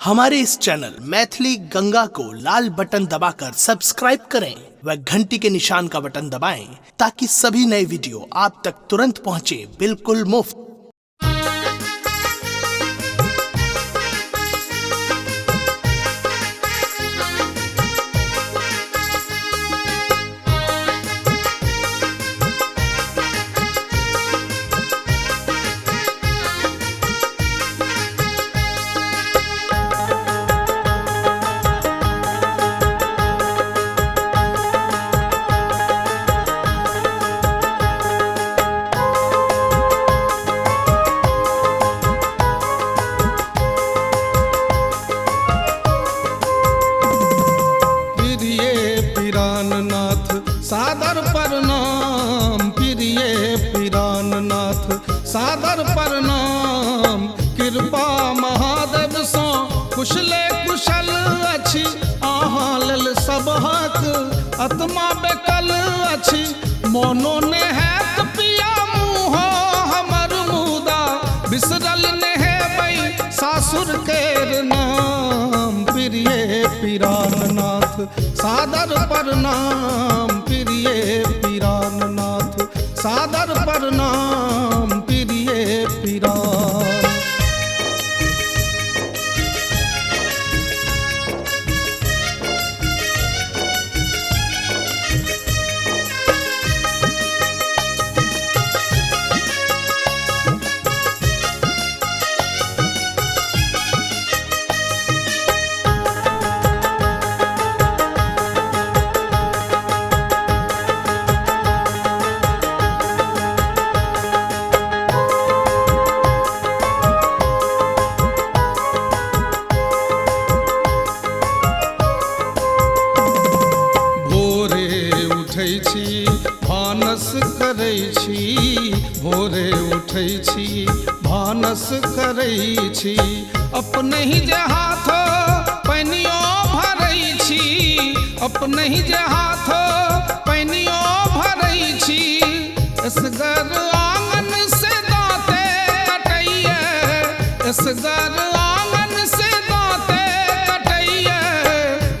हमारे इस चैनल मैथिली गंगा को लाल बटन दबाकर सब्सक्राइब करें व घंटी के निशान का बटन दबाएं ताकि सभी नए वीडियो आप तक तुरंत पहुंचे बिल्कुल मुफ्त। सादर प्रणाम प्रिय पिराननाथ सादर प्रणाम। कृपा महादेव सँ कुशले कुशल अछि अहाँ लेल सबहक आत्मा बेकल अछि। मोनो ने हैत पिया मुँह हमर मुदा बिसरल ने हेबै सासुर केर नाम। प्रिय पिराननाथ सादर प्रणाम प्रिय पिराननाथ सादर प्रणाम प्रिय पिरान। भानस करै छी भोरे उठै छी भानस करै छी अपने ही जे हाथ पानियो भरै छी अपने ही जे हाथ पानियो भरै छी। असगर आंगन से दाँते कटैया असगर आंगन से दाँते कटैया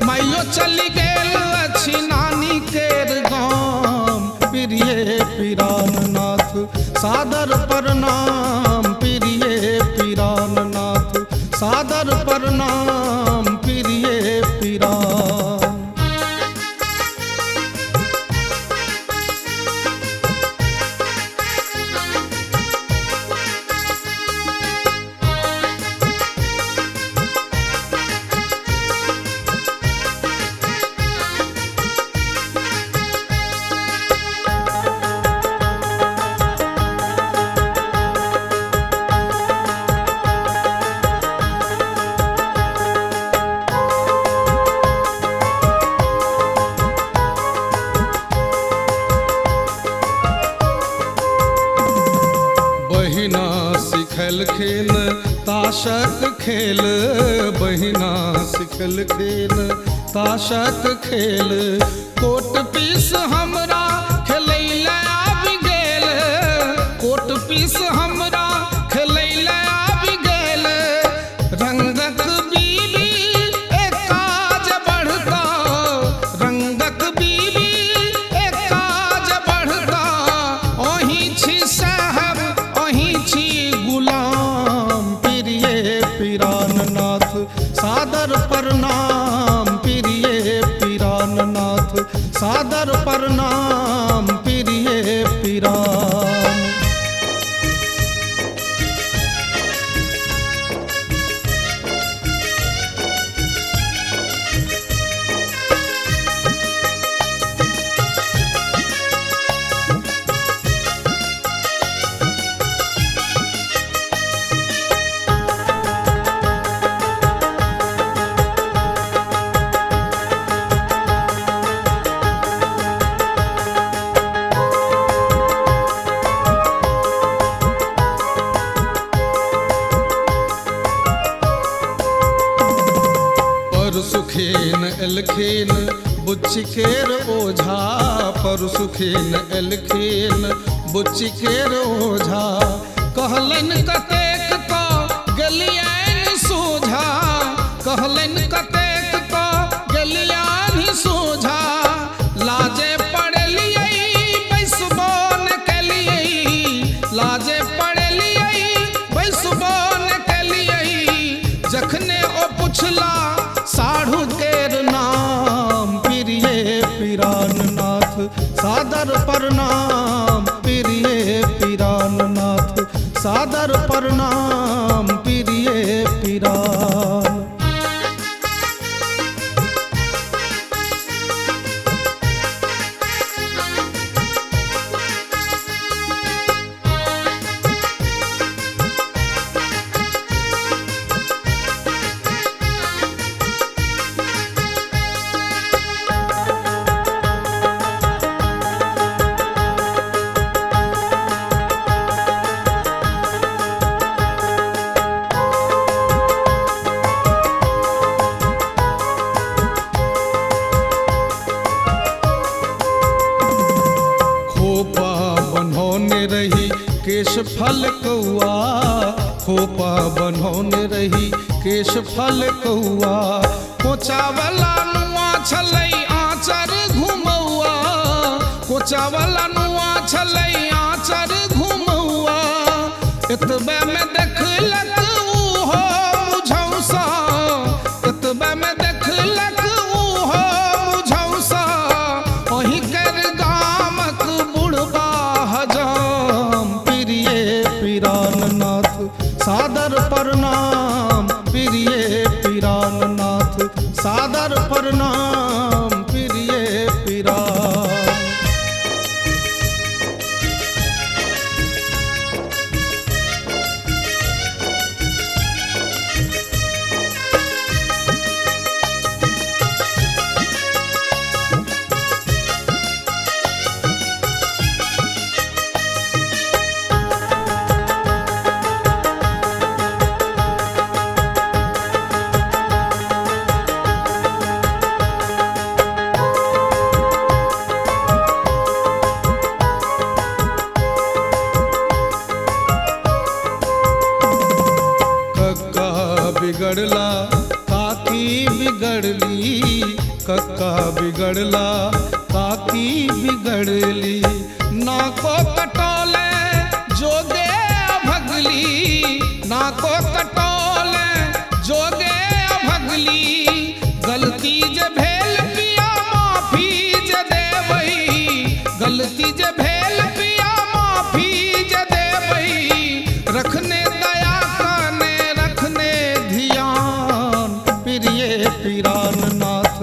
माइयो चली गेल अछि नानी केर गाम। प्रिय पिराननाथ सादर प्रणाम प्रिय पिराननाथ सादर प्रणाम प्रिय पिरान। बहिना सिखलखिन ताशक खेल बहिना सिखलखिन ताशक खेल कोट पीस हमरा खेलैला आबि गेल कोट पीस हमरा खेलैला आबि गेल। रंगक बीबी एक काज बढ़ता रंगक बीबी एक काज बढ़ता ओही छी साहब ओही छी गुलाम। प्रिय पिराननाथ सादर प्रणाम प्रिय पिराननाथ सादर प्रणाम प्रिय पिरान। परसुखेन एलखिन बुच्ची केर ओझा परसुखेन एलखिन बुच्ची केर ओझा कहलन कतेक तो गेलियन सोझा कहलन कतेक तो गेलिया भी सोझा लाजे पड़लियै बैसबो न केलियै लाजे पड़लियै बैसबो न केलियै जखने ओ पुछला साढ़ू केर नाम प्रिय पिराननाथ सादर प्रणाम प्रिय पिराननाथ सादर प्रणाम प्रिय पिरान। खोपा बनौने रही केश फल कौआ खोपा बनौने रही केश फल कौआ कोचावला नुआ छलै आँचर घुमौआ कोचावला नुआ छलै आँचर घुमौआ एतबे में देखलक उहो मुझौसा एतबे में देखलक उहो मुझौसा ओहि कर गामक बुढ़बा हजाम प्रिय पिराननाथ सादर प्रणाम प्रिय पिराननाथ सादर प्रणाम प्रिय पिरान। बिगड़ला काकी बिगड़ली कक्का बिगड़ला काकी बिगड़ली नाको कटोले जोगे भगली नाको कटोले जोगे भगली गलती जे भेल पिया माफी जे देवई गलती जे भेल पिया माफी जे देवई रखने दया काने रखने ध्यान प्रिय पिराननाथ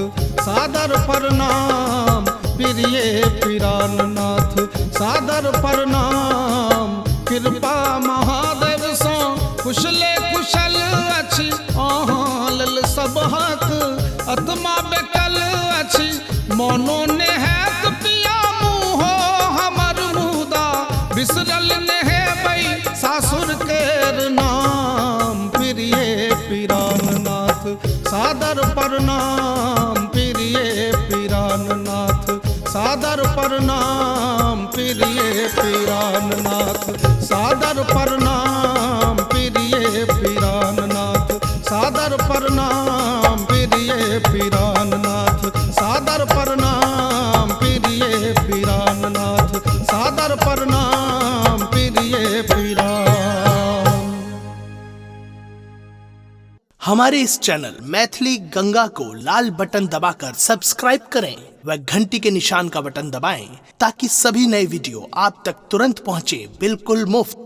सादर प्रणाम प्रिय पिराननाथ सादर प्रणाम। कृपा महादेव सो कुशले कुशल अछि अहाँ लेल सबहक आत्मा बेकल अछि मोनो नेहत पिया मुहो हमर मुदा बिसरल नेहेबै सासुर केर नाम प्रिय पिराननाथ सादर प्रणाम प्रिय पिराननाथ सादर प्रणाम प्रिय पिराननाथ सादर प्रणाम प्रिय पिराननाथ सादर प्रणाम प्रिय पिराननाथ सादर प्रणाम प्रिय पिराननाथ सादर प्रणाम प्रिय पिरान। हमारे इस चैनल मैथिली गंगा को लाल बटन दबाकर सब्सक्राइब करें व घंटी के निशान का बटन दबाएं ताकि सभी नए वीडियो आप तक तुरंत पहुंचे बिल्कुल मुफ्त।